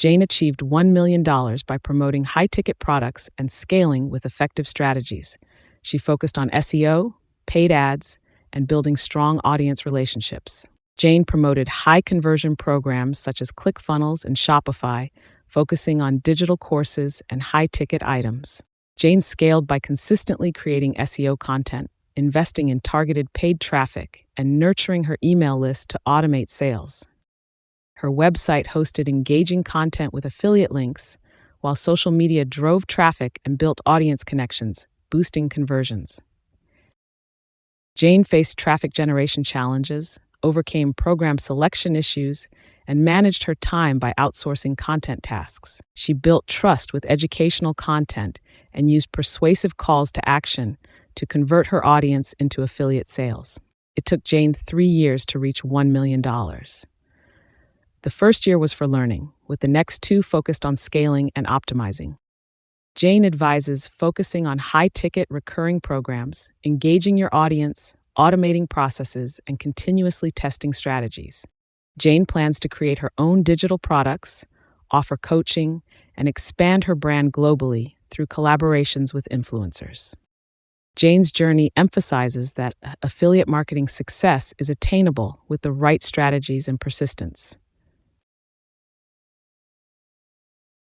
Jane achieved $1 million by promoting high ticket products and scaling with effective strategies. She focused on SEO, paid ads, and building strong audience relationships. Jane promoted high conversion programs such as ClickFunnels and Shopify, focusing on digital courses and high ticket items. Jane scaled by consistently creating SEO content, investing in targeted paid traffic, and nurturing her email list to automate sales. Her website hosted engaging content with affiliate links, while social media drove traffic and built audience connections, boosting conversions. Jane faced traffic generation challenges, overcame program selection issues, and managed her time by outsourcing content tasks. She built trust with educational content and used persuasive calls to action to convert her audience into affiliate sales. It took Jane 3 years to reach $1 million. The first year was for learning, with the next 2 focused on scaling and optimizing. Jane advises focusing on high-ticket recurring programs, engaging your audience, automating processes, and continuously testing strategies. Jane plans to create her own digital products, offer coaching, and expand her brand globally through collaborations with influencers. Jane's journey emphasizes that affiliate marketing success is attainable with the right strategies and persistence.